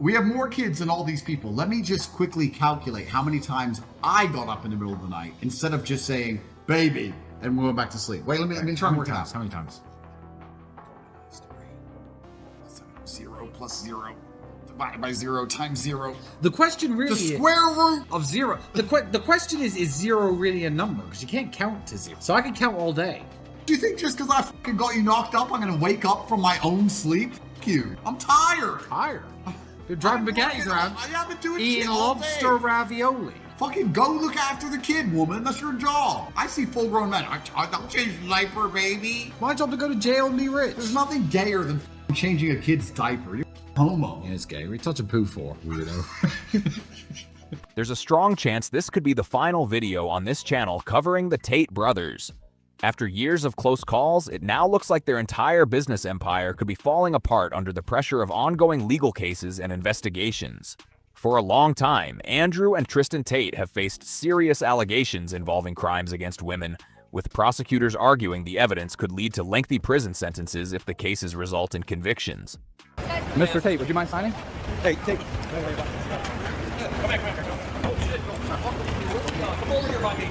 We have more kids than all these people. Let me just quickly calculate how many times I got up in the middle of the night instead of just saying, baby, and we went back to sleep. Wait, let me try more times. How many times? 0 plus 0 divided by 0 times 0. The question really The square root of 0. The question is 0 really a number? Because you can't count to 0. So I can count all day. Do you think just because I fucking got you knocked up, I'm gonna wake up from my own sleep? Fuck you. I'm tired. Tired. You're driving baguettes around, I've been doing eating shit all lobster day. ravioli. Fucking go look after the kid, woman. That's your job. I see full-grown men. I'll change the diaper, baby. My job to go to jail and be rich. There's nothing gayer than changing a kid's diaper. You're homo. Yeah, it's gay. We touch a poo for, weirdo. There's a strong chance this could be the final video on this channel covering the Tate brothers. After years of close calls, it now looks like their entire business empire could be falling apart under the pressure of ongoing legal cases and investigations. For a long time, Andrew and Tristan Tate have faced serious allegations involving crimes against women, with prosecutors arguing the evidence could lead to lengthy prison sentences if the cases result in convictions. Mr. Tate, would you mind signing? Hey, Tate. Come back. Oh, shit. Come over here by me.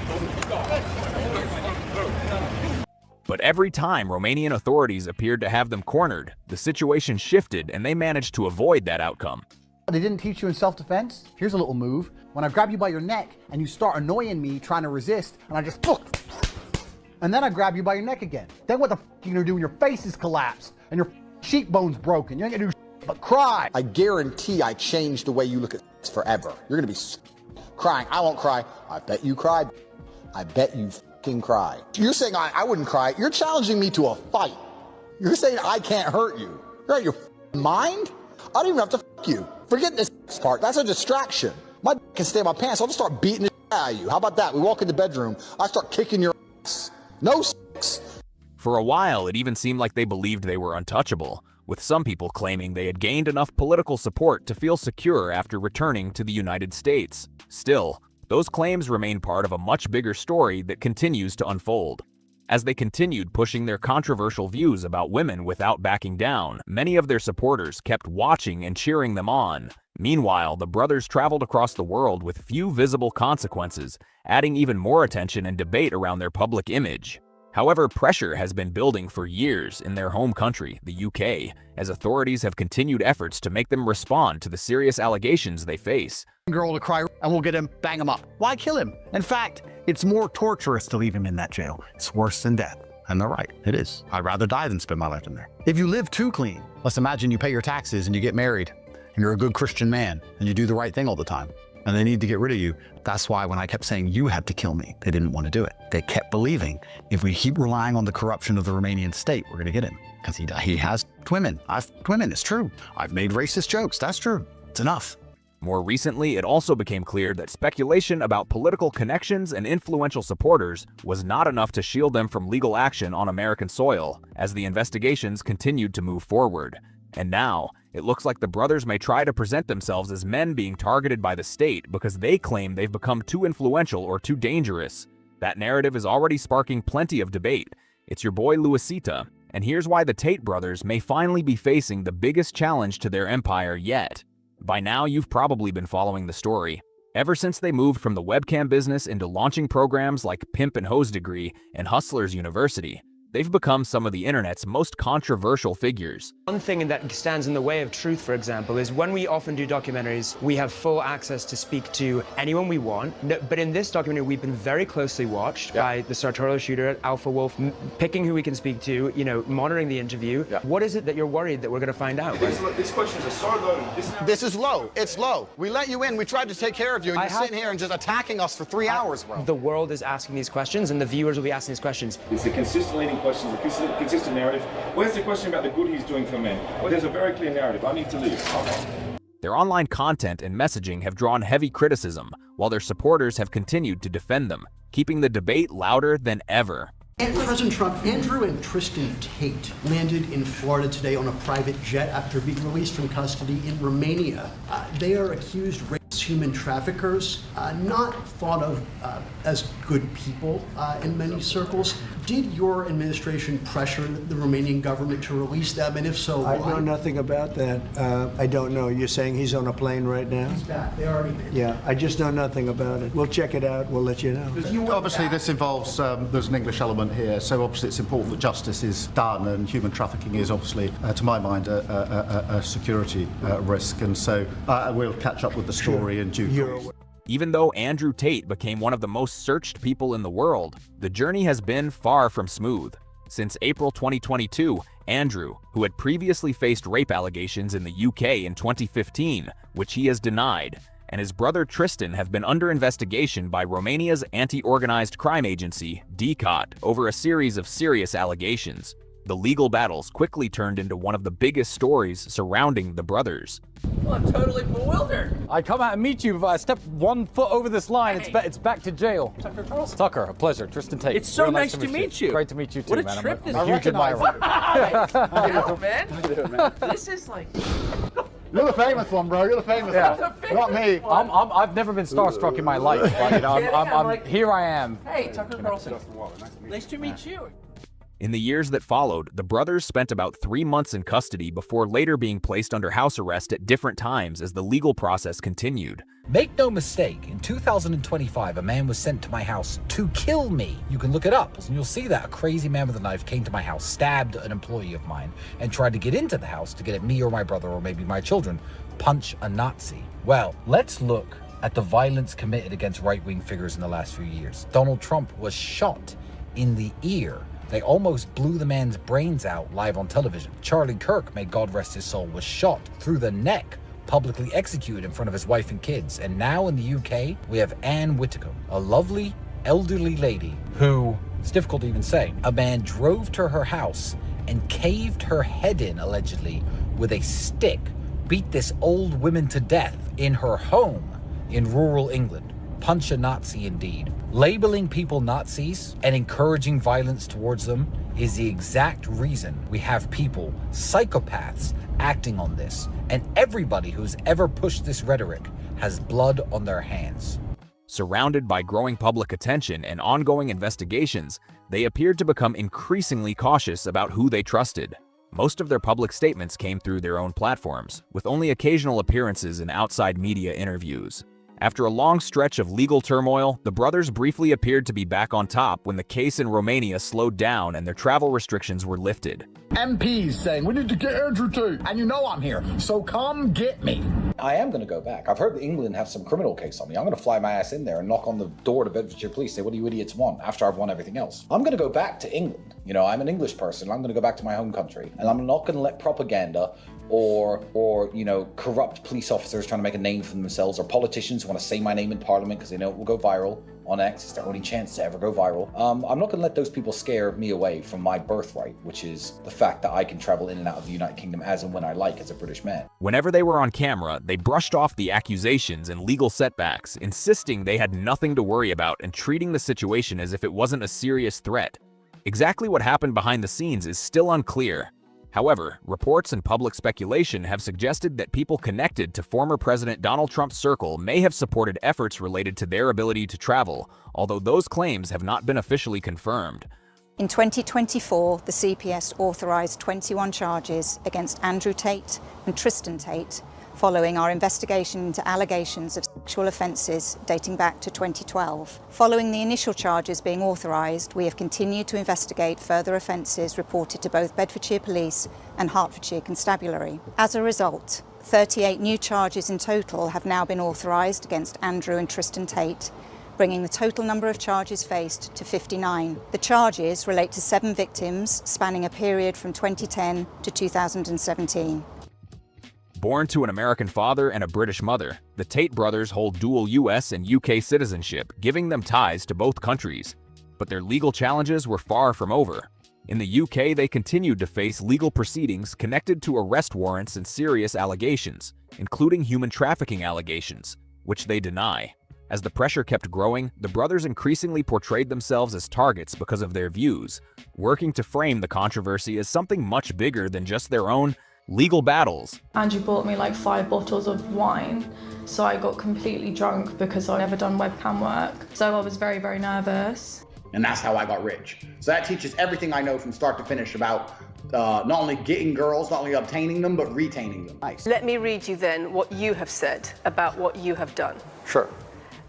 But every time Romanian authorities appeared to have them cornered, the situation shifted and they managed to avoid that outcome. They didn't teach you in self-defense? Here's a little move. When I grab you by your neck and you start annoying me trying to resist, and I just and then I grab you by your neck again. Then what the you gonna do when your face is collapsed and your cheekbone's broken? You ain't gonna do but cry. I guarantee I changed the way you look at forever. You're gonna be crying. I won't cry. I bet you cried. I bet you fucking cry. You're saying I wouldn't cry. You're challenging me to a fight. You're saying I can't hurt you. You're out of your mind? I don't even have to fuck you. Forget this part. That's a distraction. My can stay in my pants. I'll just start beating the shit out of you. How about that? We walk in the bedroom. I start kicking your ass. No sex. For a while, it even seemed like they believed they were untouchable, with some people claiming they had gained enough political support to feel secure after returning to the United States. Still, those claims remain part of a much bigger story that continues to unfold. As they continued pushing their controversial views about women without backing down, many of their supporters kept watching and cheering them on. Meanwhile, the brothers traveled across the world with few visible consequences, adding even more attention and debate around their public image. However, pressure has been building for years in their home country, the UK, as authorities have continued efforts to make them respond to the serious allegations they face. Girl to cry and we'll get him, bang him up. Why kill him? In fact, it's more torturous to leave him in that jail. It's worse than death. And they're right, it is. I'd rather die than spend my life in there. If you live too clean, let's imagine you pay your taxes and you get married and you're a good Christian man and you do the right thing all the time and they need to get rid of you. That's why when I kept saying you had to kill me, they didn't want to do it. They kept believing if we keep relying on the corruption of the Romanian state, we're going to get him. Because he has women. I've women, it's true. I've made racist jokes, that's true. It's enough. More recently, it also became clear that speculation about political connections and influential supporters was not enough to shield them from legal action on American soil, as the investigations continued to move forward. And now, it looks like the brothers may try to present themselves as men being targeted by the state because they claim they've become too influential or too dangerous. That narrative is already sparking plenty of debate. It's your boy Luisita, and here's why the Tate brothers may finally be facing the biggest challenge to their empire yet. By now, you've probably been following the story. Ever since they moved from the webcam business into launching programs like Pimp and Hose Degree and Hustlers University, they've become some of the internet's most controversial figures. One thing that stands in the way of truth, for example, is when we often do documentaries, we have full access to speak to anyone we want. But in this documentary, we've been very closely watched by the sartorial shooter, Alpha Wolf, picking who we can speak to, monitoring the interview. What is it that you're worried that we're going to find out? These questions are so low. This is low. It's low. We let you in. We tried to take care of you, and you're sitting here and just attacking us for 3 hours, bro. The world is asking these questions, and the viewers will be asking these questions. It's a consistent leading question, a consistent narrative. Where's the question about the good he's doing for men? Well, there's a very clear narrative. I need to leave. Their online content and messaging have drawn heavy criticism, while their supporters have continued to defend them, keeping the debate louder than ever. And President Trump, Andrew and Tristan Tate landed in Florida today on a private jet after being released from custody in Romania. They are accused of human traffickers, not thought of as good people in many circles. Did your administration pressure the Romanian government to release them, and if so, why? I know nothing about that. I don't know. You're saying he's on a plane right now? He's back. They already did. Yeah, I just know nothing about it. We'll check it out. We'll let you know. Obviously, this involves, there's an English element here, so obviously it's important that justice is done, and human trafficking is obviously, to my mind, a security risk, and so we'll catch up with the story in due course. Even though Andrew Tate became one of the most searched people in the world, the journey has been far from smooth. Since April 2022, Andrew, who had previously faced rape allegations in the UK in 2015, which he has denied, and his brother Tristan have been under investigation by Romania's anti-organized crime agency, Tate, over a series of serious allegations. The legal battles quickly turned into one of the biggest stories surrounding the brothers. Well, I'm totally bewildered. I come out and meet you. If I step 1 foot over this line, Hey. it's back to jail. Tucker Carlson. Tucker, a pleasure. Tristan Tate. It's so Real nice to meet you. Great to meet you too, What a man. trip I'm this a huge admirer. Wow, man. This is like... You're the famous one, bro. You're the famous Yeah. one. Not me. I've never been starstruck in my life, but you know, here I am. Hey, Tucker Carlson. Nice to meet you. In the years that followed, the brothers spent about 3 months in custody before later being placed under house arrest at different times as the legal process continued. Make no mistake, in 2025, a man was sent to my house to kill me. You can look it up, and you'll see that a crazy man with a knife came to my house, stabbed an employee of mine, and tried to get into the house to get at me or my brother or maybe my children. Punch a Nazi. Well, let's look at the violence committed against right-wing figures in the last few years. Donald Trump was shot in the ear. They almost blew the man's brains out live on television. Charlie Kirk, may God rest his soul, was shot through the neck, publicly executed in front of his wife and kids. And now in the UK, we have Anne Whitcomb, a lovely, elderly lady who, it's difficult to even say, a man drove to her house and caved her head in, allegedly, with a stick, beat this old woman to death in her home in rural England. Punch a Nazi indeed. Labeling people Nazis and encouraging violence towards them is the exact reason we have people, psychopaths, acting on this. And everybody who's ever pushed this rhetoric has blood on their hands. Surrounded by growing public attention and ongoing investigations, they appeared to become increasingly cautious about who they trusted. Most of their public statements came through their own platforms, with only occasional appearances in outside media interviews. After a long stretch of legal turmoil, the brothers briefly appeared to be back on top when the case in Romania slowed down and their travel restrictions were lifted. MPs saying, we need to get Andrew Tate, and you know I'm here, so come get me. I am going to go back. I've heard that England have some criminal case on me. I'm going to fly my ass in there and knock on the door to Bedfordshire Police, say, what do you idiots want, after I've won everything else? I'm going to go back to England. You know, I'm an English person. I'm going to go back to my home country, and I'm not going to let propaganda or you know, corrupt police officers trying to make a name for themselves, or politicians who want to say my name in Parliament because they know it will go viral on X. It's their only chance to ever go viral. I'm not going to let those people scare me away from my birthright, which is the fact that I can travel in and out of the United Kingdom as and when I like as a British man. Whenever they were on camera, they brushed off the accusations and legal setbacks, insisting they had nothing to worry about and treating the situation as if it wasn't a serious threat. Exactly what happened behind the scenes is still unclear. However, reports and public speculation have suggested that people connected to former President Donald Trump's circle may have supported efforts related to their ability to travel, although those claims have not been officially confirmed. In 2024, the CPS authorised 21 charges against Andrew Tate and Tristan Tate, following our investigation into allegations of sexual offences dating back to 2012. Following the initial charges being authorised, we have continued to investigate further offences reported to both Bedfordshire Police and Hertfordshire Constabulary. As a result, 38 new charges in total have now been authorised against Andrew and Tristan Tate, bringing the total number of charges faced to 59. The charges relate to 7 victims spanning a period from 2010 to 2017. Born to an American father and a British mother, the Tate brothers hold dual US and UK citizenship, giving them ties to both countries. But their legal challenges were far from over. In the UK, they continued to face legal proceedings connected to arrest warrants and serious allegations, including human trafficking allegations, which they deny. As the pressure kept growing, the brothers increasingly portrayed themselves as targets because of their views, working to frame the controversy as something much bigger than just their own legal battles, Andrew bought me like 5 bottles of wine, so I got completely drunk because I'd never done webcam work. So I was very, very nervous. And that's how I got rich. So that teaches everything I know from start to finish about not only getting girls, not only obtaining them, but retaining them. Nice. Let me read you then what you have said about what you have done. Sure.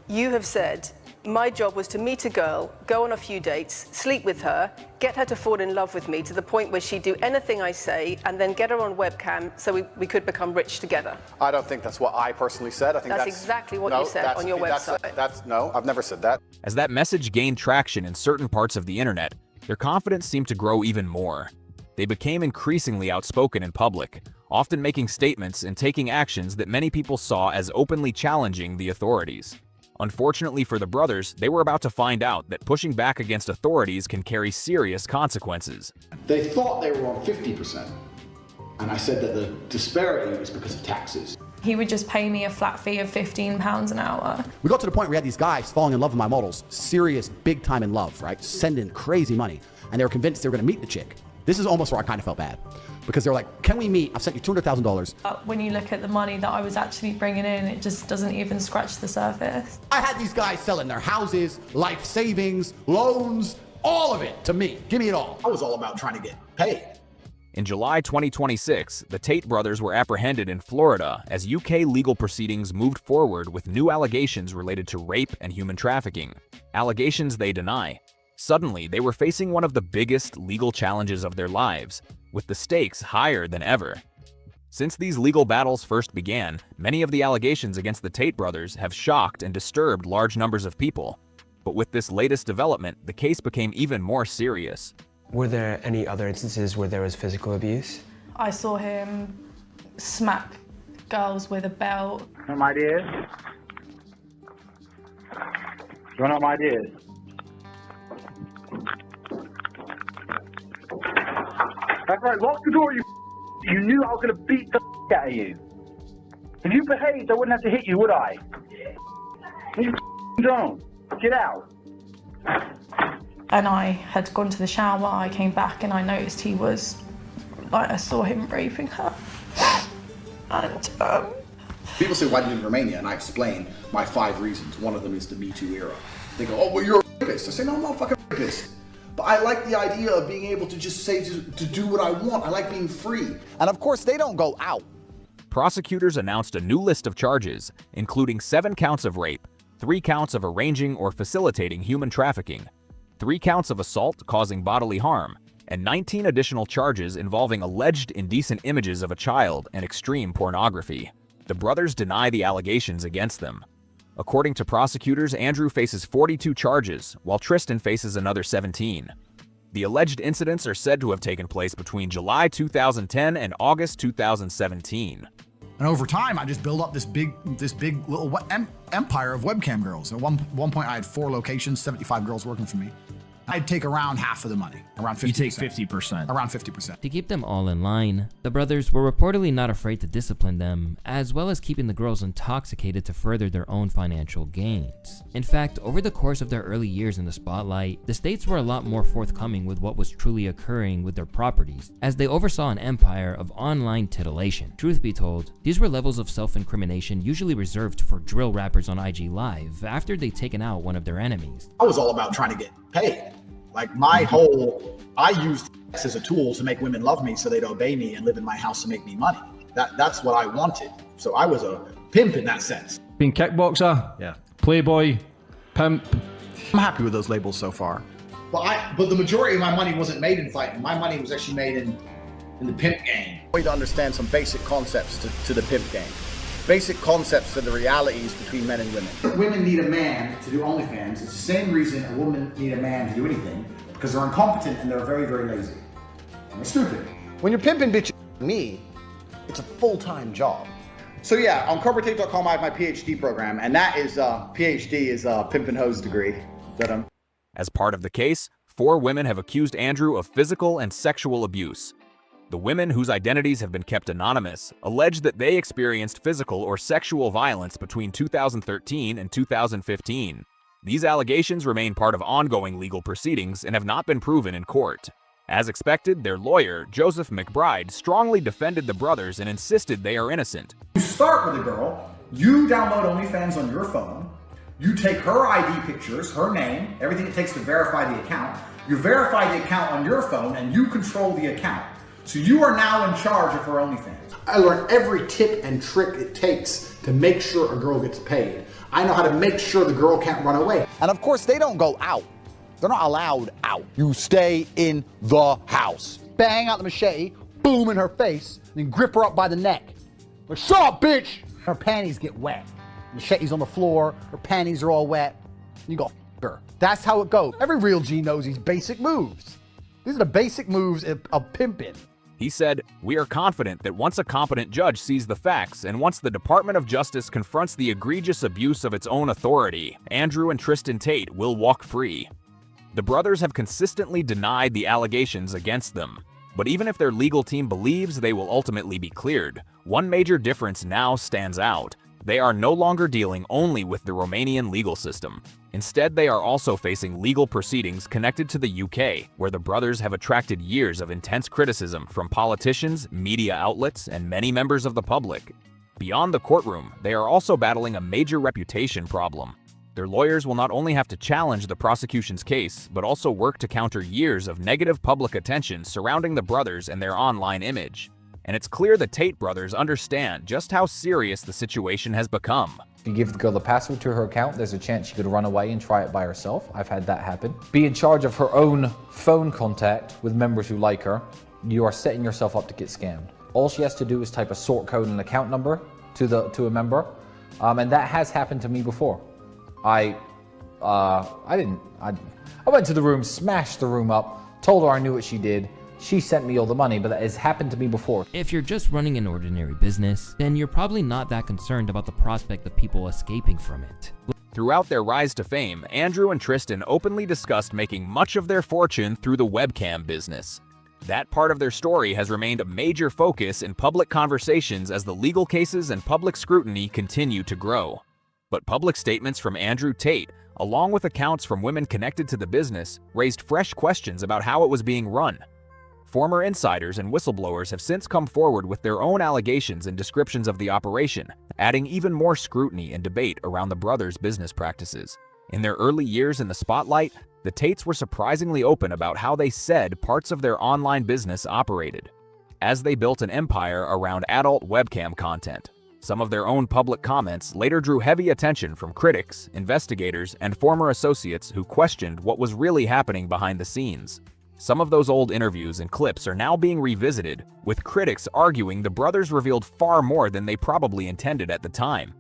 You have said, my job was to meet a girl, go on a few dates, sleep with her, get her to fall in love with me to the point where she'd do anything I say, and then get her on webcam so we could become rich together. I don't think that's what I personally said. I think that's exactly what you said on your website. No, I've never said that. As that message gained traction in certain parts of the internet, their confidence seemed to grow even more. They became increasingly outspoken in public, often making statements and taking actions that many people saw as openly challenging the authorities. Unfortunately for the brothers, they were about to find out that pushing back against authorities can carry serious consequences. They thought they were on 50%, and I said that the disparity was because of taxes. He would just pay me a flat fee of £15 an hour. We got to the point where we had these guys falling in love with my models, serious, big time in love, right? Sending crazy money, and they were convinced they were gonna meet the chick. This is almost where I kind of felt bad, because they're like, can we meet? I've sent you $200,000. When you look at the money that I was actually bringing in, it just doesn't even scratch the surface. I had these guys selling their houses, life savings, loans, all of it to me. Give me it all. I was all about trying to get paid. In July 2026, the Tate brothers were apprehended in Florida as UK legal proceedings moved forward with new allegations related to rape and human trafficking, allegations they deny. Suddenly, they were facing one of the biggest legal challenges of their lives, with the stakes higher than ever. Since these legal battles first began, many of the allegations against the Tate brothers have shocked and disturbed large numbers of people. But with this latest development, the case became even more serious. Were there any other instances where there was physical abuse? I saw him smack girls with a belt. Some ideas? You want some ideas? That's right, lock the door, you knew I was gonna beat the out of you. If you behaved, I wouldn't have to hit you, would I? You don't. Get out. And I had gone to the shower, I came back and I noticed he was, like, I saw him raping her. And, People say, why did you live in Romania? And I explain my 5 reasons. One of them is the Me Too era. They go, oh, well, you're a rapist. I say, no, I'm not a fucking rapist. But I like the idea of being able to just say, to do what I want. I like being free. And of course, they don't go out. Prosecutors announced a new list of charges, including 7 counts of rape, 3 counts of arranging or facilitating human trafficking, 3 counts of assault causing bodily harm, and 19 additional charges involving alleged indecent images of a child and extreme pornography. The brothers deny the allegations against them. According to prosecutors, Andrew faces 42 charges, while Tristan faces another 17. The alleged incidents are said to have taken place between July 2010 and August 2017. And over time, I just built up this big little empire of webcam girls. At one point, I had 4 locations, 75 girls working for me. I'd take around half of the money, around 50%. You take 50%. Around 50%. To keep them all in line, the brothers were reportedly not afraid to discipline them, as well as keeping the girls intoxicated to further their own financial gains. In fact, over the course of their early years in the spotlight, the states were a lot more forthcoming with what was truly occurring with their properties, as they oversaw an empire of online titillation. Truth be told, these were levels of self-incrimination usually reserved for drill rappers on IG Live after they'd taken out one of their enemies. I was all about trying to get paid. Like I used sex as a tool to make women love me so they'd obey me and live in my house to make me money. That's what I wanted. So I was a pimp in that sense. Being kickboxer, yeah, playboy, pimp. I'm happy with those labels so far. But the majority of my money wasn't made in fighting. My money was actually made in the pimp game. We need to understand some basic concepts to the pimp game. Basic concepts to the realities between men and women. Women need a man to do OnlyFans. It's the same reason a woman need a man to do anything, because they're incompetent and they're very, very lazy. And they're stupid. When you're pimping bitches like me, it's a full-time job. So yeah, on CobraTape.com I have my PhD program, and that is, PhD is a pimp and hose degree that I'm... As part of the case, 4 women have accused Andrew of physical and sexual abuse. The women, whose identities have been kept anonymous, allege that they experienced physical or sexual violence between 2013 and 2015. These allegations remain part of ongoing legal proceedings and have not been proven in court. As expected, their lawyer, Joseph McBride, strongly defended the brothers and insisted they are innocent. You start with a girl, you download OnlyFans on your phone, you take her ID pictures, her name, everything it takes to verify the account, you verify the account on your phone, and you control the account. So you are now in charge of her OnlyFans. I learned every tip and trick it takes to make sure a girl gets paid. I know how to make sure the girl can't run away. And of course, they don't go out. They're not allowed out. You stay in the house. Bang out the machete, boom in her face, and then grip her up by the neck. Like, shut up, bitch! Her panties get wet. Machete's on the floor, her panties are all wet. You go, f her. That's how it goes. Every real G knows these basic moves. These are the basic moves of pimping. He said, "We are confident that once a competent judge sees the facts and once the Department of Justice confronts the egregious abuse of its own authority, Andrew and Tristan Tate will walk free." The brothers have consistently denied the allegations against them. But even if their legal team believes they will ultimately be cleared, one major difference now stands out. They are no longer dealing only with the Romanian legal system. Instead, they are also facing legal proceedings connected to the UK, where the brothers have attracted years of intense criticism from politicians, media outlets, and many members of the public. Beyond the courtroom, they are also battling a major reputation problem. Their lawyers will not only have to challenge the prosecution's case, but also work to counter years of negative public attention surrounding the brothers and their online image. And it's clear the Tate brothers understand just how serious the situation has become. If you give the girl the password to her account, there's a chance she could run away and try it by herself. I've had that happen. Be in charge of her own phone contact with members who like her. You are setting yourself up to get scammed. All she has to do is type a sort code and account number to a member, and that has happened to me before. I went to the room, smashed the room up, told her I knew what she did. She sent me all the money, but that has happened to me before. If you're just running an ordinary business, then you're probably not that concerned about the prospect of people escaping from it. Throughout their rise to fame, Andrew and Tristan openly discussed making much of their fortune through the webcam business. That part of their story has remained a major focus in public conversations as the legal cases and public scrutiny continue to grow. But public statements from Andrew Tate, along with accounts from women connected to the business, raised fresh questions about how it was being run. Former insiders and whistleblowers have since come forward with their own allegations and descriptions of the operation, adding even more scrutiny and debate around the brothers' business practices. In their early years in the spotlight, the Tates were surprisingly open about how they said parts of their online business operated, as they built an empire around adult webcam content. Some of their own public comments later drew heavy attention from critics, investigators, and former associates who questioned what was really happening behind the scenes. Some of those old interviews and clips are now being revisited, with critics arguing the brothers revealed far more than they probably intended at the time.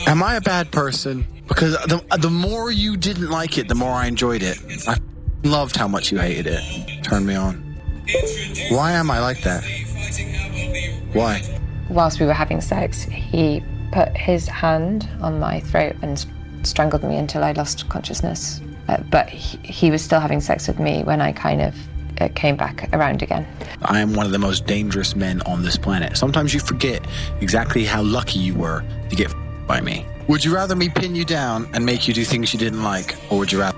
Am I a bad person? Because the more you didn't like it, the more I enjoyed it. I loved how much you hated it. Turned me on. Why am I like that? Why? Whilst we were having sex, he put his hand on my throat and strangled me until I lost consciousness. But he was still having sex with me when I kind of came back around again. I am one of the most dangerous men on this planet. Sometimes you forget exactly how lucky you were to get by me. Would you rather me pin you down and make you do things you didn't like, or would you rather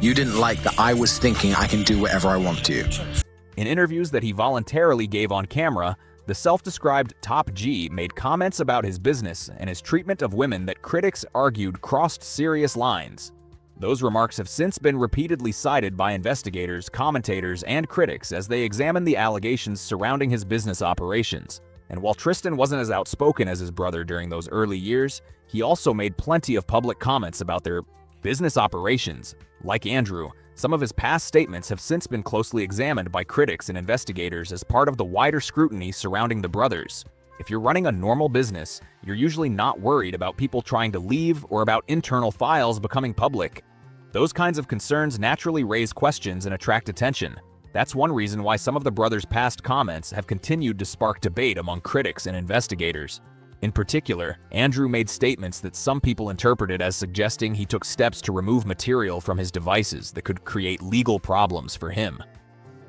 you didn't like that I was thinking I can do whatever I want to? In interviews that he voluntarily gave on camera, the self-described Top G made comments about his business and his treatment of women that critics argued crossed serious lines. Those remarks have since been repeatedly cited by investigators, commentators, and critics as they examine the allegations surrounding his business operations. And while Tristan wasn't as outspoken as his brother during those early years, he also made plenty of public comments about their business operations. Like Andrew, some of his past statements have since been closely examined by critics and investigators as part of the wider scrutiny surrounding the brothers. If you're running a normal business, you're usually not worried about people trying to leave or about internal files becoming public. Those kinds of concerns naturally raise questions and attract attention. That's one reason why some of the brothers' past comments have continued to spark debate among critics and investigators. In particular, Andrew made statements that some people interpreted as suggesting he took steps to remove material from his devices that could create legal problems for him.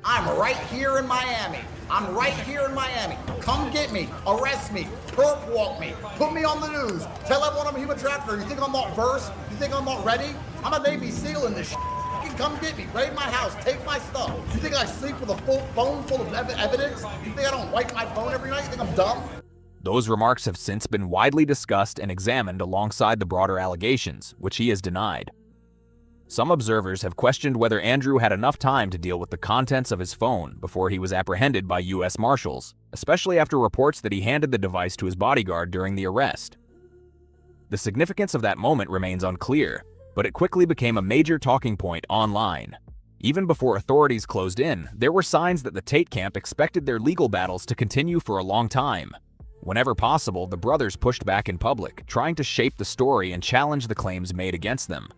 I'm right here in Miami. I'm right here in Miami. Come get me, arrest me, perp walk me, put me on the news, tell everyone I'm a human trafficker. You think I'm not versed? You think I'm not ready? I'm a Navy SEAL in this shit. fucking come get me, raid my house, take my stuff. You think I sleep with a full phone full of evidence? You think I don't wipe my phone every night? You think I'm dumb? Those remarks have since been widely discussed and examined alongside the broader allegations, which he has denied. Some observers have questioned whether Andrew had enough time to deal with the contents of his phone before he was apprehended by U.S. Marshals, especially after reports that he handed the device to his bodyguard during the arrest. The significance of that moment remains unclear, but it quickly became a major talking point online. Even before authorities closed in, there were signs that the Tate camp expected their legal battles to continue for a long time. Whenever possible, the brothers pushed back in public, trying to shape the story and challenge the claims made against them.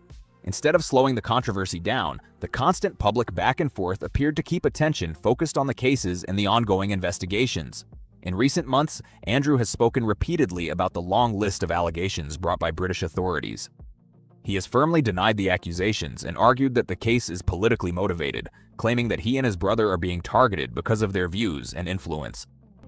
Instead of slowing the controversy down, the constant public back and forth appeared to keep attention focused on the cases and the ongoing investigations. In recent months, Andrew has spoken repeatedly about the long list of allegations brought by British authorities. He has firmly denied the accusations and argued that the case is politically motivated, claiming that he and his brother are being targeted because of their views and influence.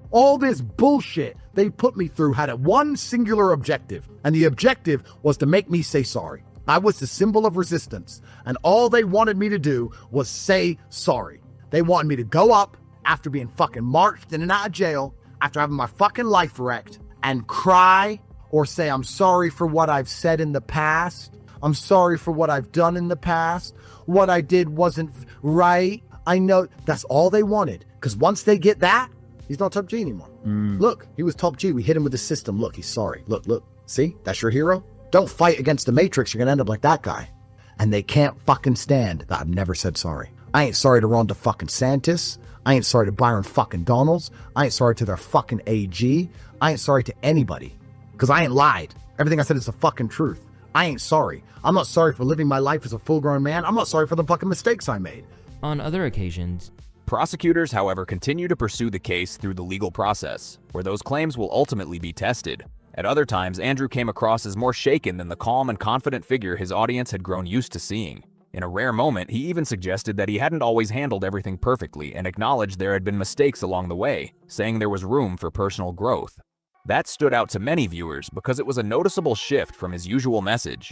All this bullshit they put me through had one singular objective, and the objective was to make me say sorry. I was the symbol of resistance, and all they wanted me to do was say sorry. They wanted me to go up after being fucking marched in and out of jail, after having my fucking life wrecked, and cry or say I'm sorry for what I've said in the past. I'm sorry for what I've done in the past. What I did wasn't right. I know that's all they wanted, because once they get that, he's not Top G anymore. Look, he was Top G. We hit him with the system. Look, he's sorry. Look. See? That's your hero? Don't fight against the Matrix. You're going to end up like that guy. And they can't fucking stand that I've never said sorry. I ain't sorry to Ron DeFucking-Santis. I ain't sorry to Byron fucking Donalds. I ain't sorry to their fucking AG. I ain't sorry to anybody. Because I ain't lied. Everything I said is the fucking truth. I ain't sorry. I'm not sorry for living my life as a full-grown man. I'm not sorry for the fucking mistakes I made. On other occasions, prosecutors, however, continue to pursue the case through the legal process, where those claims will ultimately be tested. At other times, Andrew came across as more shaken than the calm and confident figure his audience had grown used to seeing. In a rare moment, he even suggested that he hadn't always handled everything perfectly and acknowledged there had been mistakes along the way, saying there was room for personal growth. That stood out to many viewers because it was a noticeable shift from his usual message.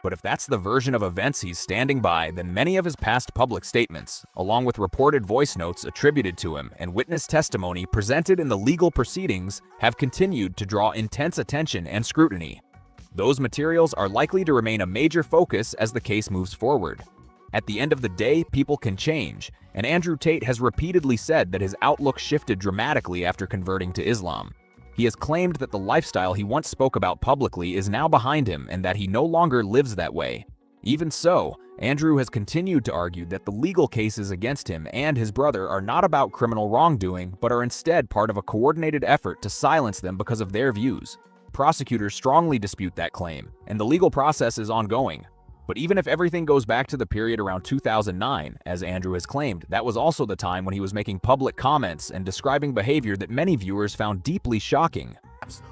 But if that's the version of events he's standing by, then many of his past public statements, along with reported voice notes attributed to him and witness testimony presented in the legal proceedings, have continued to draw intense attention and scrutiny. Those materials are likely to remain a major focus as the case moves forward. At the end of the day, people can change, and Andrew Tate has repeatedly said that his outlook shifted dramatically after converting to Islam. He has claimed that the lifestyle he once spoke about publicly is now behind him and that he no longer lives that way. Even so, Andrew has continued to argue that the legal cases against him and his brother are not about criminal wrongdoing, but are instead part of a coordinated effort to silence them because of their views. Prosecutors strongly dispute that claim, and the legal process is ongoing. But even if everything goes back to the period around 2009, as Andrew has claimed, that was also the time when he was making public comments and describing behavior that many viewers found deeply shocking.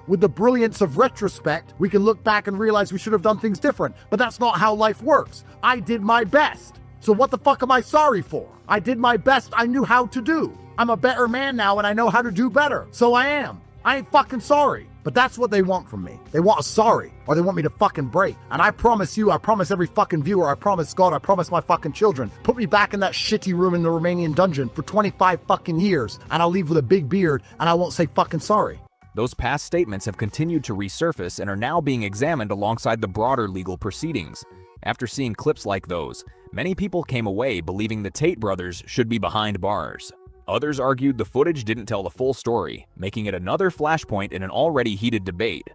With the brilliance of retrospect, we can look back and realize we should have done things different, but that's not how life works. I did my best. So what the fuck am I sorry for? I did my best I knew how to do. I'm a better man now and I know how to do better. So I am. I ain't fucking sorry. But that's what they want from me. They want a sorry, or they want me to fucking break. And I promise you, I promise every fucking viewer, I promise God, I promise my fucking children, put me back in that shitty room in the Romanian dungeon for 25 fucking years, and I'll leave with a big beard, and I won't say fucking sorry. Those past statements have continued to resurface and are now being examined alongside the broader legal proceedings. After seeing clips like those, many people came away believing the Tate brothers should be behind bars. Others argued the footage didn't tell the full story, making it another flashpoint in an already heated debate.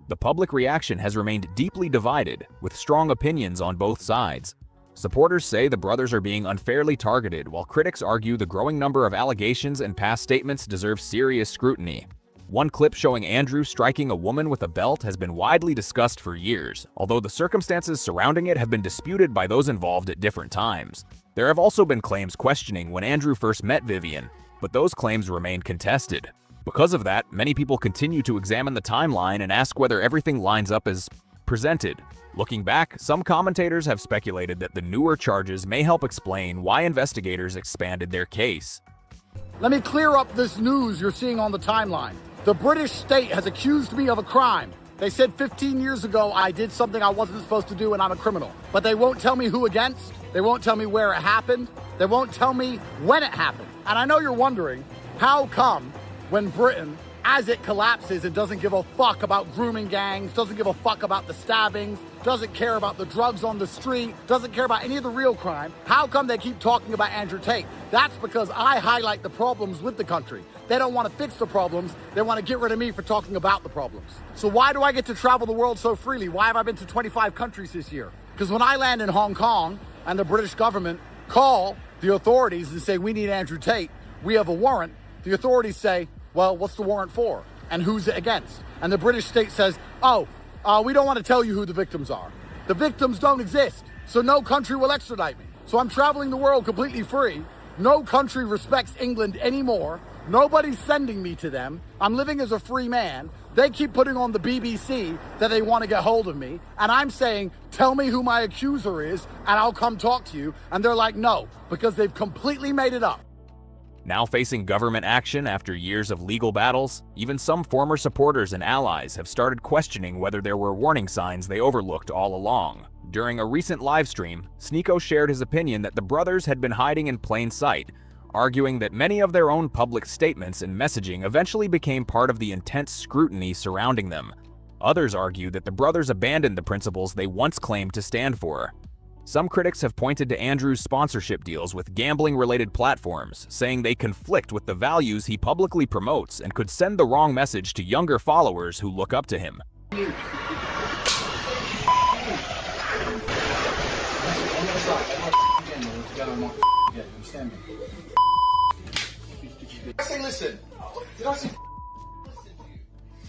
The public reaction has remained deeply divided, with strong opinions on both sides. Supporters say the brothers are being unfairly targeted, while critics argue the growing number of allegations and past statements deserve serious scrutiny. One clip showing Andrew striking a woman with a belt has been widely discussed for years, although the circumstances surrounding it have been disputed by those involved at different times. There have also been claims questioning when Andrew first met Vivian, but those claims remain contested. Because of that, many people continue to examine the timeline and ask whether everything lines up as presented. Looking back, some commentators have speculated that the newer charges may help explain why investigators expanded their case. Let me clear up this news you're seeing on the timeline. The British state has accused me of a crime. They said 15 years ago I did something I wasn't supposed to do and I'm a criminal. But they won't tell me who against. They won't tell me where it happened. They won't tell me when it happened. And I know you're wondering, how come when Britain, as it collapses and doesn't give a fuck about grooming gangs, doesn't give a fuck about the stabbings, doesn't care about the drugs on the street, doesn't care about any of the real crime, how come they keep talking about Andrew Tate? That's because I highlight the problems with the country. They don't want to fix the problems, they want to get rid of me for talking about the problems. So why do I get to travel the world so freely? Why have I been to 25 countries this year? Because when I land in Hong Kong and the British government call the authorities and say, we need Andrew Tate, we have a warrant, the authorities say, well, what's the warrant for? And who's it against? And the British state says, we don't want to tell you who the victims are. The victims don't exist, so no country will extradite me. So I'm traveling the world completely free. No country respects England anymore. Nobody's sending me to them. I'm living as a free man. They keep putting on the BBC that they want to get hold of me. And I'm saying, tell me who my accuser is and I'll come talk to you. And they're like, no, because they've completely made it up. Now facing government action after years of legal battles, even some former supporters and allies have started questioning whether there were warning signs they overlooked all along. During a recent livestream, Sneeko shared his opinion that the brothers had been hiding in plain sight, arguing that many of their own public statements and messaging eventually became part of the intense scrutiny surrounding them. Others argue that the brothers abandoned the principles they once claimed to stand for. Some critics have pointed to Andrew's sponsorship deals with gambling-related platforms, saying they conflict with the values he publicly promotes and could send the wrong message to younger followers who look up to him. I say listen. Did I say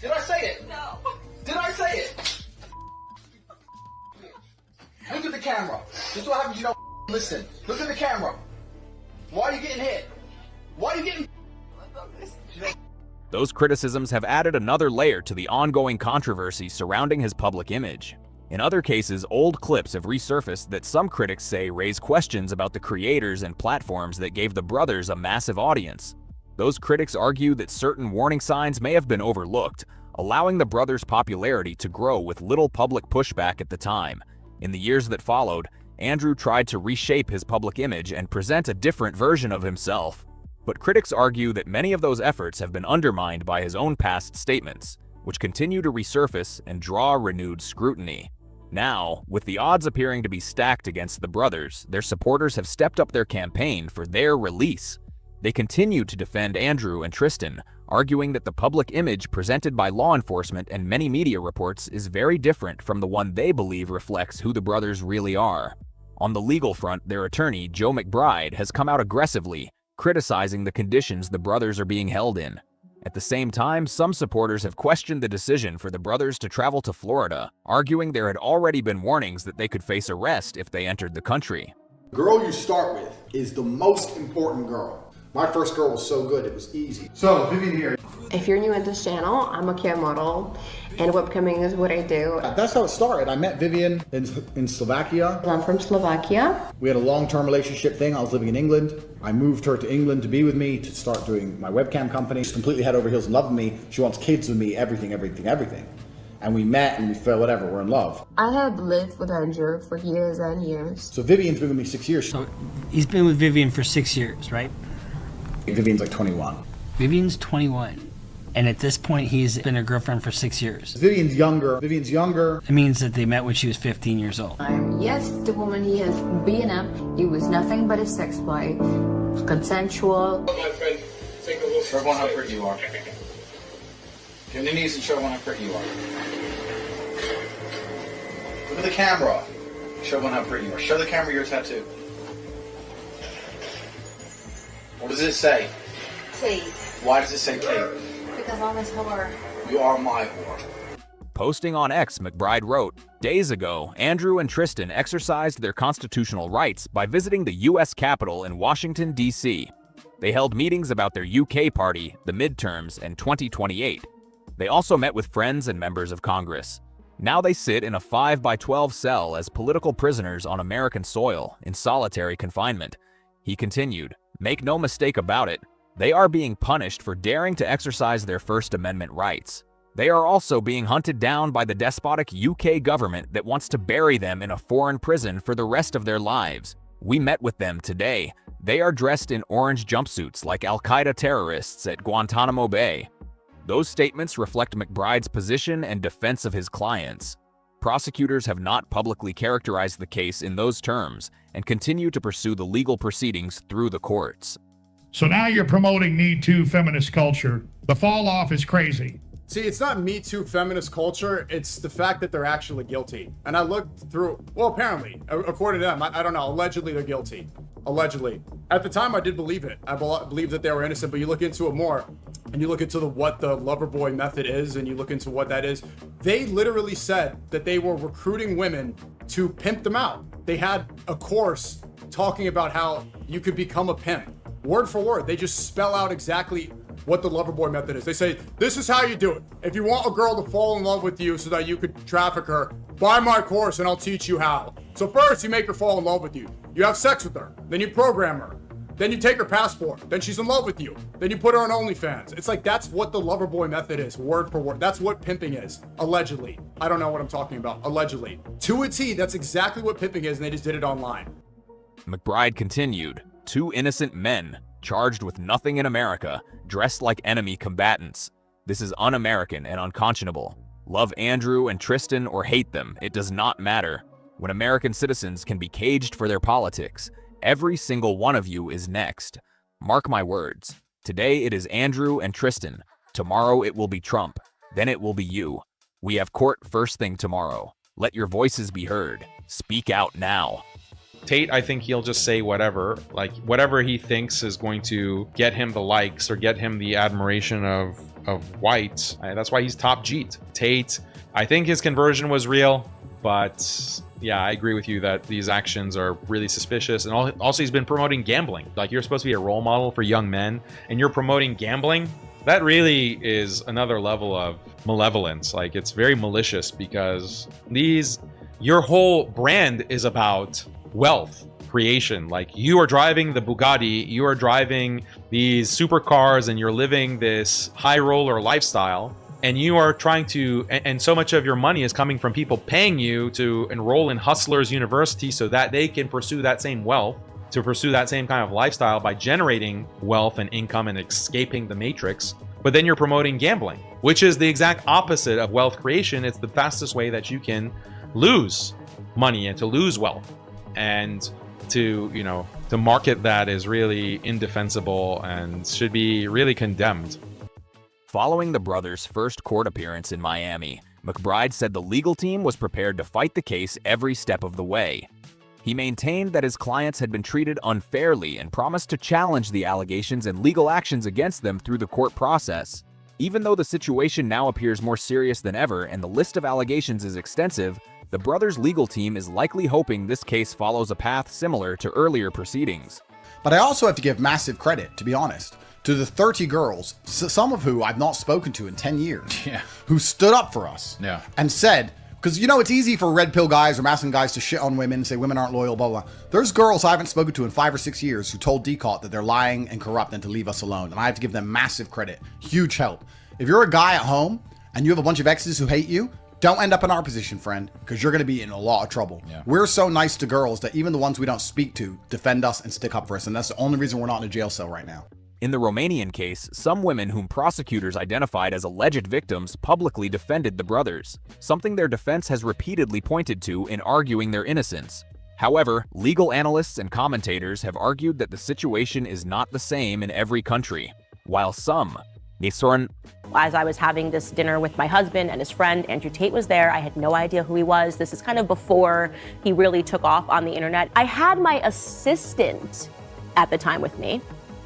Did I say it? No. Did I say it? Look at the camera. This is what happens, you don't listen. Look at the camera. Why are you getting hit? Why are you getting... Those criticisms have added another layer to the ongoing controversy surrounding his public image. In other cases, old clips have resurfaced that some critics say raise questions about the creators and platforms that gave the brothers a massive audience. Those critics argue that certain warning signs may have been overlooked, allowing the brothers' popularity to grow with little public pushback at the time. In the years that followed, Andrew tried to reshape his public image and present a different version of himself. But critics argue that many of those efforts have been undermined by his own past statements, which continue to resurface and draw renewed scrutiny. Now, with the odds appearing to be stacked against the brothers, their supporters have stepped up their campaign for their release. They continue to defend Andrew and Tristan, arguing that the public image presented by law enforcement and many media reports is very different from the one they believe reflects who the brothers really are. On the legal front, their attorney, Joe McBride, has come out aggressively, criticizing the conditions the brothers are being held in. At the same time, some supporters have questioned the decision for the brothers to travel to Florida, arguing there had already been warnings that they could face arrest if they entered the country. The girl you start with is the most important girl. My first girl was so good, it was easy. So, Vivian here. If you're new at this channel, I'm a cam model, and webcamming is what I do. That's how it started. I met Vivian in Slovakia. I'm from Slovakia. We had a long-term relationship thing. I was living in England. I moved her to England to be with me, to start doing my webcam company. She's completely head over heels in love with me. She wants kids with me, everything. And we met and we felt whatever, we're in love. I had lived with Andrew for years and years. So Vivian's been with me 6 years. So he's been with Vivian for 6 years, right? Vivian's like 21. Vivian's 21. And at this point, he's been a girlfriend for 6 years. Vivian's younger. It means that they met when she was 15 years old. Yes, the woman he has been up, it was nothing but a sex play. It was consensual. My friend, take a look. Show everyone how pretty you are. Get on your knees and show everyone how pretty you are. Look at the camera. Show everyone how pretty you are. Show the camera your tattoo. What does it say? Tate. Why does it say Tate? Because I'm his whore. You are my whore. Posting on X, McBride wrote, "Days ago, Andrew and Tristan exercised their constitutional rights by visiting the U.S. Capitol in Washington, D.C. They held meetings about their UK party, the midterms, and 2028. They also met with friends and members of Congress. Now they sit in a 5x12 cell as political prisoners on American soil in solitary confinement." He continued, "Make no mistake about it, they are being punished for daring to exercise their First Amendment rights. They are also being hunted down by the despotic UK government that wants to bury them in a foreign prison for the rest of their lives. We met with them today. They are dressed in orange jumpsuits like Al-Qaeda terrorists at Guantanamo Bay. Those statements reflect McBride's position and defense of his clients. Prosecutors have not publicly characterized the case in those terms and continue to pursue the legal proceedings through the courts. So now you're promoting Me Too feminist culture. The fall off is crazy. See, it's not Me Too feminist culture, it's the fact that they're actually guilty. And I looked through, well, apparently, according to them, I don't know, allegedly they're guilty. Allegedly. At the time, I did believe it. I believe that they were innocent, but you look into it more, and you look into what the lover boy method is, and you look into what that is. They literally said that they were recruiting women to pimp them out. They had a course talking about how you could become a pimp. Word for word, they just spell out exactly what the lover boy method is. They say, this is how you do it. If you want a girl to fall in love with you so that you could traffic her, buy my course and I'll teach you how. So first you make her fall in love with you. You have sex with her, then you program her. Then you take her passport, then she's in love with you. Then you put her on OnlyFans. It's like, that's what the lover boy method is, word for word. That's what pimping is, allegedly. I don't know what I'm talking about, allegedly. To a T, that's exactly what pimping is, and they just did it online. McBride continued, 2 innocent men, charged with nothing in America, dressed like enemy combatants. This is un-American and unconscionable. Love Andrew and Tristan or hate them, it does not matter. When American citizens can be caged for their politics, every single one of you is next. Mark my words. Today it is Andrew and Tristan. Tomorrow it will be Trump. Then it will be you. We have court first thing tomorrow. Let your voices be heard. Speak out now. Tate, I think he'll just say whatever, like whatever he thinks is going to get him the likes or get him the admiration of whites. That's why he's top Jeet. Tate, I think his conversion was real, but yeah, I agree with you that these actions are really suspicious. And also he's been promoting gambling. Like, you're supposed to be a role model for young men and you're promoting gambling. That really is another level of malevolence. Like, it's very malicious because your whole brand is about wealth creation. Like, you are driving the Bugatti, you are driving these supercars, and you're living this high roller lifestyle, and you are trying to, and so much of your money is coming from people paying you to enroll in Hustlers University so that they can pursue that same wealth, to pursue that same kind of lifestyle by generating wealth and income and escaping the matrix. But then you're promoting gambling, which is the exact opposite of wealth creation. It's the fastest way that you can lose money and to lose wealth. And to market that is really indefensible and should be really condemned. Following the brothers' first court appearance in Miami, McBride said the legal team was prepared to fight the case every step of the way. He maintained that his clients had been treated unfairly and promised to challenge the allegations and legal actions against them through the court process. Even though the situation now appears more serious than ever and the list of allegations is extensive, the brothers' legal team is likely hoping this case follows a path similar to earlier proceedings. But I also have to give massive credit, to be honest, to the 30 girls, some of who I've not spoken to in 10 years, who stood up for us and said, because it's easy for red pill guys or masculine guys to shit on women and say women aren't loyal, blah, blah. There's girls I haven't spoken to in 5 or 6 years who told DCOT that they're lying and corrupt and to leave us alone. And I have to give them massive credit, huge help. If you're a guy at home and you have a bunch of exes who hate you, don't end up in our position, friend, because you're going to be in a lot of trouble. We're so nice to girls that even the ones we don't speak to defend us and stick up for us, and that's the only reason we're not in a jail cell right now. In the Romanian case, some women whom prosecutors identified as alleged victims publicly defended the brothers, something their defense has repeatedly pointed to in arguing their innocence. However, legal analysts and commentators have argued that the situation is not the same in every country, while some As I was having this dinner with my husband and his friend, Andrew Tate was there. I had no idea who he was. This is kind of before he really took off on the internet. I had my assistant at the time with me,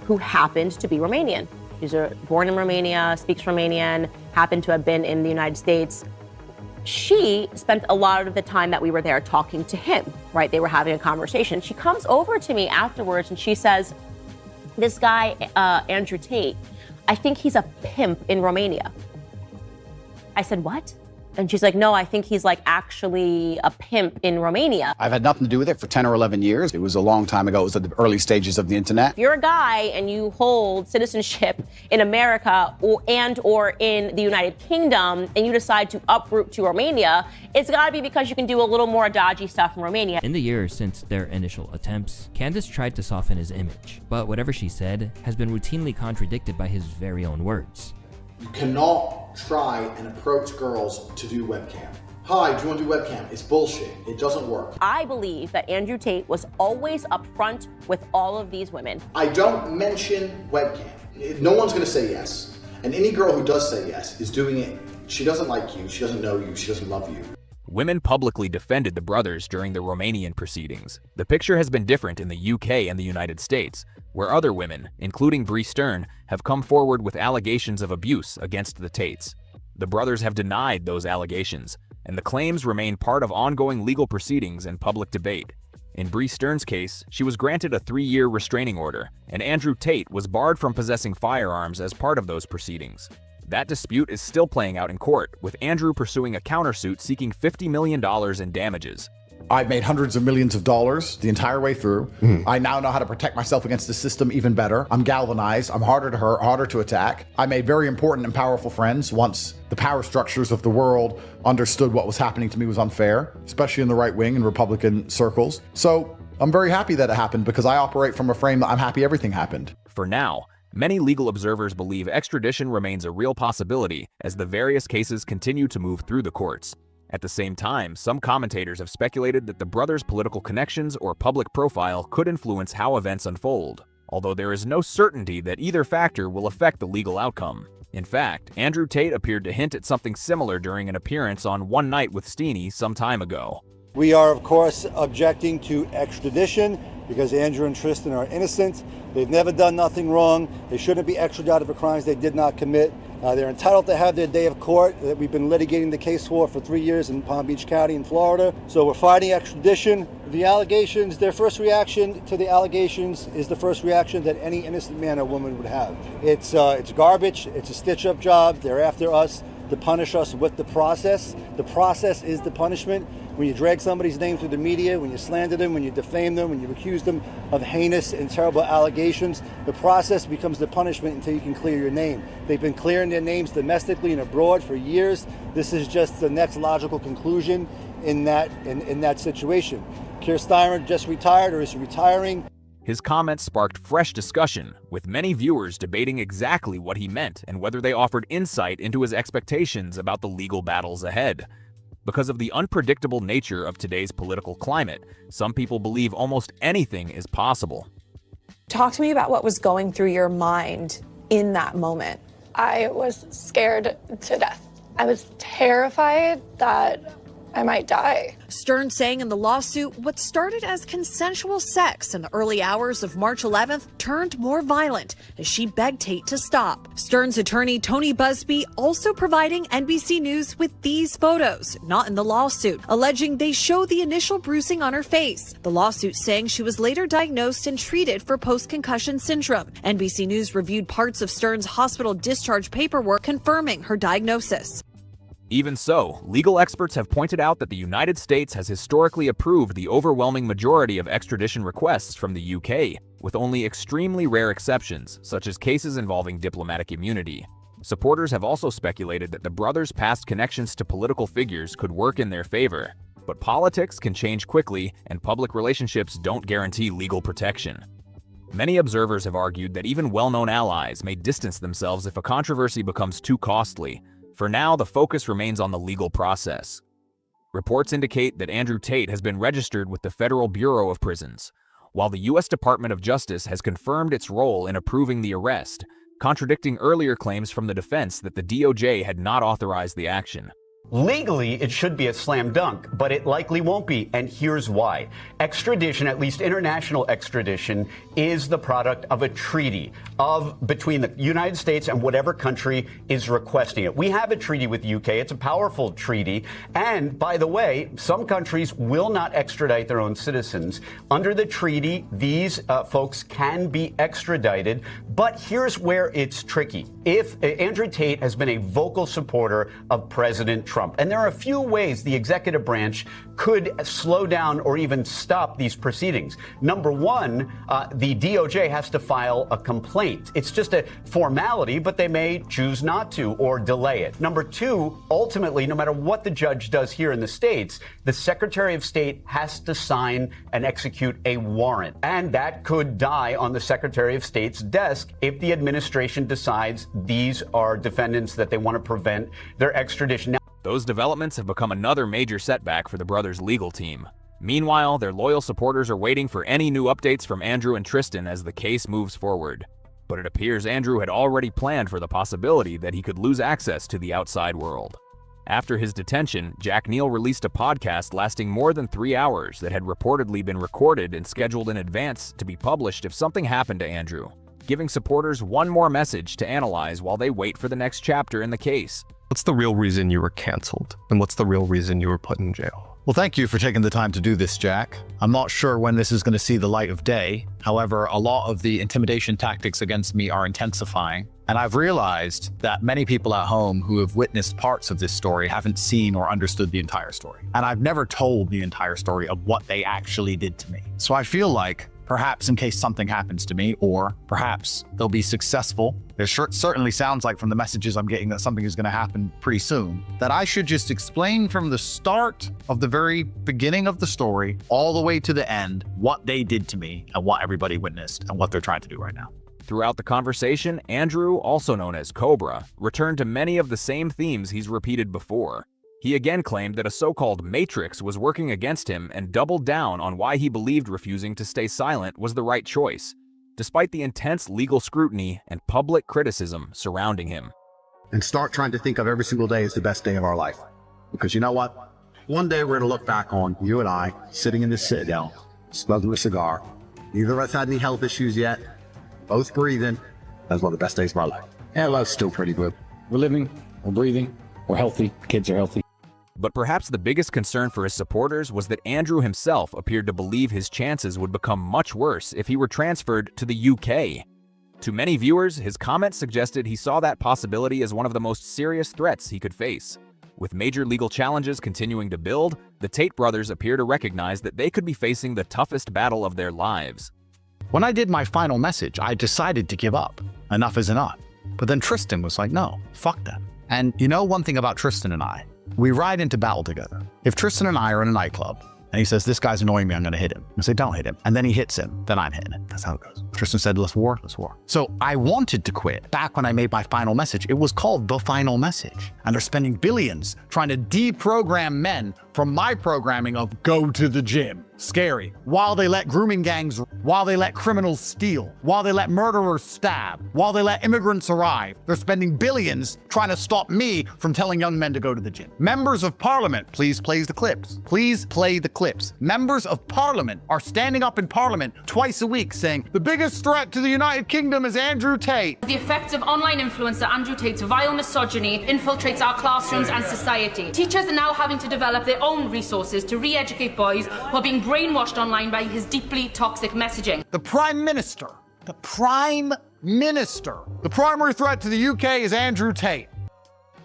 who happened to be Romanian. He's born in Romania, speaks Romanian, happened to have been in the United States. She spent a lot of the time that we were there talking to him, right? They were having a conversation. She comes over to me afterwards and she says, this guy, Andrew Tate, I think he's a pimp in Romania. I said, what? And she's like, no, I think he's like actually a pimp in Romania. I've had nothing to do with it for 10 or 11 years. It was a long time ago. It was at the early stages of the internet. If you're a guy and you hold citizenship in America or in the United Kingdom and you decide to uproot to Romania, it's got to be because you can do a little more dodgy stuff in Romania. In the years since their initial attempts, Candace tried to soften his image, but whatever she said has been routinely contradicted by his very own words. You cannot try and approach girls to do webcam. Hi, do you want to do webcam? It's bullshit. It doesn't work. I believe that Andrew Tate was always upfront with all of these women. I don't mention webcam. No one's going to say yes. And any girl who does say yes is doing it. She doesn't like you. She doesn't know you. She doesn't love you. Women publicly defended the brothers during the Romanian proceedings. The picture has been different in the UK and the United States, where other women, including Bree Stern, have come forward with allegations of abuse against the Tates. The brothers have denied those allegations, and the claims remain part of ongoing legal proceedings and public debate. In Bree Stern's case, she was granted a 3-year restraining order, and Andrew Tate was barred from possessing firearms as part of those proceedings. That dispute is still playing out in court, with Andrew pursuing a countersuit seeking $50 million in damages. I've made hundreds of millions of dollars the entire way through. I now know how to protect myself against the system even better. I'm galvanized. I'm harder to hurt, harder to attack. I made very important and powerful friends once the power structures of the world understood what was happening to me was unfair, especially in the right wing and Republican circles. So I'm very happy that it happened because I operate from a frame that I'm happy everything happened. For now, many legal observers believe extradition remains a real possibility as the various cases continue to move through the courts. At the same time, some commentators have speculated that the brothers' political connections or public profile could influence how events unfold, although there is no certainty that either factor will affect the legal outcome. In fact, Andrew Tate appeared to hint at something similar during an appearance on One Night with Steenie some time ago. We are, of course, objecting to extradition because Andrew and Tristan are innocent. They've never done nothing wrong. They shouldn't be extradited for crimes they did not commit. They're entitled to have their day of court that we've been litigating the case for 3 years in Palm Beach County in Florida. So we're fighting extradition. The allegations, their first reaction to the allegations is the first reaction that any innocent man or woman would have. It's garbage. It's a stitch-up job. They're after us to punish us with the process. The process is the punishment. When you drag somebody's name through the media, when you slander them, when you defame them, when you accuse them of heinous and terrible allegations, the process becomes the punishment until you can clear your name. They've been clearing their names domestically and abroad for years. This is just the next logical conclusion in that situation. Keir Starmer just retired or is retiring. His comments sparked fresh discussion, with many viewers debating exactly what he meant and whether they offered insight into his expectations about the legal battles ahead. Because of the unpredictable nature of today's political climate, some people believe almost anything is possible. Talk to me about what was going through your mind in that moment. I was scared to death. I was terrified that I might die. Stern saying in the lawsuit what started as consensual sex in the early hours of March 11th turned more violent as she begged Tate to stop. Stern's attorney Tony Busby also providing NBC News with these photos, not in the lawsuit, alleging they show the initial bruising on her face. The lawsuit saying she was later diagnosed and treated for post-concussion syndrome. NBC News reviewed parts of Stern's hospital discharge paperwork confirming her diagnosis. Even so, legal experts have pointed out that the United States has historically approved the overwhelming majority of extradition requests from the UK, with only extremely rare exceptions, such as cases involving diplomatic immunity. Supporters have also speculated that the brothers' past connections to political figures could work in their favor. But politics can change quickly, and public relationships don't guarantee legal protection. Many observers have argued that even well-known allies may distance themselves if a controversy becomes too costly. For now, the focus remains on the legal process. Reports indicate that Andrew Tate has been registered with the Federal Bureau of Prisons, while the U.S. Department of Justice has confirmed its role in approving the arrest, contradicting earlier claims from the defense that the DOJ had not authorized the action. Legally, it should be a slam dunk, but it likely won't be, and here's why. Extradition, at least international extradition, is the product of a treaty between the United States and whatever country is requesting it. We have a treaty with the UK. It's a powerful treaty. And by the way, some countries will not extradite their own citizens. Under the treaty, these folks can be extradited. But here's where it's tricky. If Andrew Tate has been a vocal supporter of President Trump, Trump. And there are a few ways the executive branch could slow down or even stop these proceedings. Number one, the DOJ has to file a complaint. It's just a formality, but they may choose not to or delay it. Number two, ultimately, no matter what the judge does here in the States, the Secretary of State has to sign and execute a warrant. And that could die on the Secretary of State's desk if the administration decides these are defendants that they want to prevent their extradition. Now, those developments have become another major setback for the brothers' legal team. Meanwhile, their loyal supporters are waiting for any new updates from Andrew and Tristan as the case moves forward. But it appears Andrew had already planned for the possibility that he could lose access to the outside world. After his detention, Jack Neal released a podcast lasting more than 3 hours that had reportedly been recorded and scheduled in advance to be published if something happened to Andrew, giving supporters one more message to analyze while they wait for the next chapter in the case. What's the real reason you were canceled? And what's the real reason you were put in jail? Well, thank you for taking the time to do this, Jack. I'm not sure when this is going to see the light of day. However, a lot of the intimidation tactics against me are intensifying. And I've realized that many people at home who have witnessed parts of this story haven't seen or understood the entire story. And I've never told the entire story of what they actually did to me. So I feel like perhaps in case something happens to me, or perhaps they'll be successful. It certainly sounds like from the messages I'm getting that something is going to happen pretty soon, that I should just explain from the start of the very beginning of the story all the way to the end what they did to me and what everybody witnessed and what they're trying to do right now. Throughout the conversation, Andrew, also known as Cobra, returned to many of the same themes he's repeated before. He again claimed that a so-called matrix was working against him and doubled down on why he believed refusing to stay silent was the right choice, despite the intense legal scrutiny and public criticism surrounding him. And start trying to think of every single day as the best day of our life. Because you know what? One day we're going to look back on you and I sitting in this sit-down, smoking a cigar. Neither of us had any health issues yet. Both breathing. That's one of the best days of our life. And life's still pretty good. We're living, we're breathing, we're healthy, kids are healthy. But perhaps the biggest concern for his supporters was that Andrew himself appeared to believe his chances would become much worse if he were transferred to the UK. To many viewers, his comments suggested he saw that possibility as one of the most serious threats he could face. With major legal challenges continuing to build, the Tate brothers appear to recognize that they could be facing the toughest battle of their lives. When I did my final message, I decided to give up. Enough is enough. But then Tristan was like, no, fuck that. And you know one thing about Tristan and I? We ride into battle together. If Tristan and I are in a nightclub and he says, this guy's annoying me, I'm going to hit him. I say, don't hit him. And then he hits him, then I'm hitting it. That's how it goes. Tristan said, let's war. So I wanted to quit. Back when I made my final message, it was called The Final Message. And they're spending billions trying to deprogram men from my programming of go to the gym. Scary. While they let grooming gangs, while they let criminals steal, while they let murderers stab, while they let immigrants arrive, they're spending billions trying to stop me from telling young men to go to the gym. Members of Parliament, please play the clips. Please play the clips. Members of Parliament are standing up in Parliament twice a week saying, the biggest threat to the United Kingdom is Andrew Tate. The effects of online influencer Andrew Tate's vile misogyny infiltrates our classrooms and society. Teachers are now having to develop their own resources to re-educate boys who are being brainwashed online by his deeply toxic messaging. The Prime Minister, the primary threat to the UK is Andrew Tate.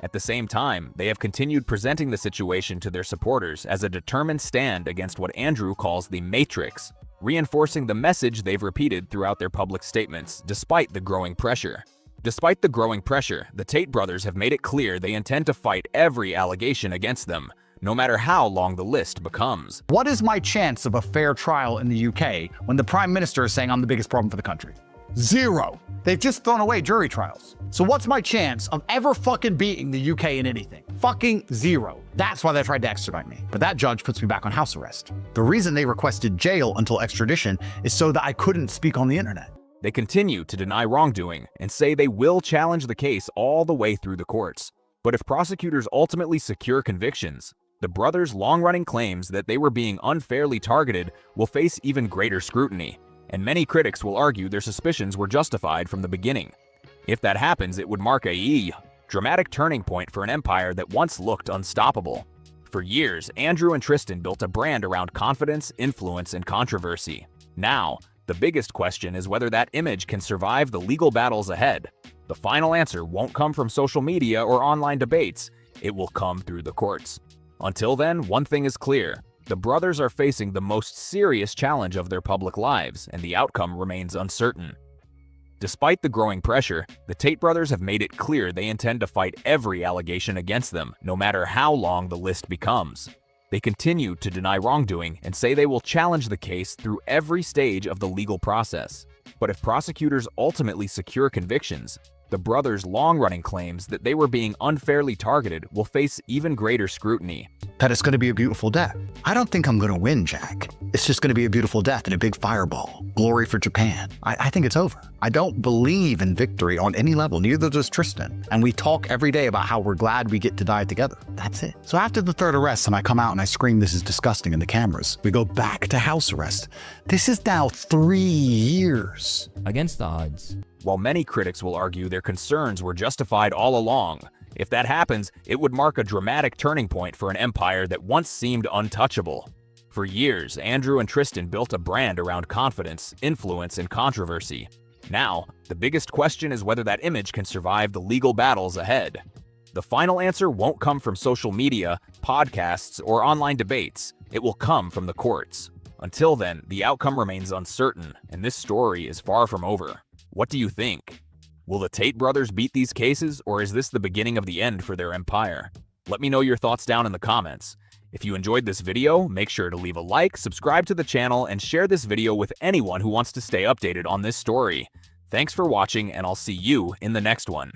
At the same time, they have continued presenting the situation to their supporters as a determined stand against what Andrew calls the Matrix, reinforcing the message they've repeated throughout their public statements, despite the growing pressure. Despite the growing pressure, the Tate brothers have made it clear they intend to fight every allegation against them, no matter how long the list becomes. What is my chance of a fair trial in the UK when the Prime Minister is saying I'm the biggest problem for the country? Zero. They've just thrown away jury trials. So what's my chance of ever fucking beating the UK in anything? Fucking zero. That's why they tried to extradite me. But that judge puts me back on house arrest. The reason they requested jail until extradition is so that I couldn't speak on the internet. They continue to deny wrongdoing and say they will challenge the case all the way through the courts. But if prosecutors ultimately secure convictions, the brothers' long-running claims that they were being unfairly targeted will face even greater scrutiny, and many critics will argue their suspicions were justified from the beginning. If that happens, it would mark a dramatic turning point for an empire that once looked unstoppable. For years, Andrew and Tristan built a brand around confidence, influence, and controversy. Now, the biggest question is whether that image can survive the legal battles ahead. The final answer won't come from social media or online debates. it will come through the courts. Until then, one thing is clear. The brothers are facing the most serious challenge of their public lives, and the outcome remains uncertain. Despite the growing pressure, the Tate brothers have made it clear they intend to fight every allegation against them, no matter how long the list becomes. They continue to deny wrongdoing and say they will challenge the case through every stage of the legal process. But if prosecutors ultimately secure convictions, the brothers' long-running claims that they were being unfairly targeted will face even greater scrutiny. That it's going to be a beautiful death. I don't think I'm going to win, Jack. It's just going to be a beautiful death and a big fireball. Glory for Japan. I think it's over. I don't believe in victory on any level, neither does Tristan. And we talk every day about how we're glad we get to die together. That's it. So after the third arrest and I come out and I scream this is disgusting in the cameras, we go back to house arrest. This is now 3 years. Against the odds. While many critics will argue their concerns were justified all along, if that happens, it would mark a dramatic turning point for an empire that once seemed untouchable. For years, Andrew and Tristan built a brand around confidence, influence, and controversy. Now, the biggest question is whether that image can survive the legal battles ahead. The final answer won't come from social media, podcasts, or online debates. It will come from the courts. Until then, the outcome remains uncertain, and this story is far from over. What do you think? Will the Tate brothers beat these cases, or is this the beginning of the end for their empire? Let me know your thoughts down in the comments. If you enjoyed this video, make sure to leave a like, subscribe to the channel, and share this video with anyone who wants to stay updated on this story. Thanks for watching, and I'll see you in the next one.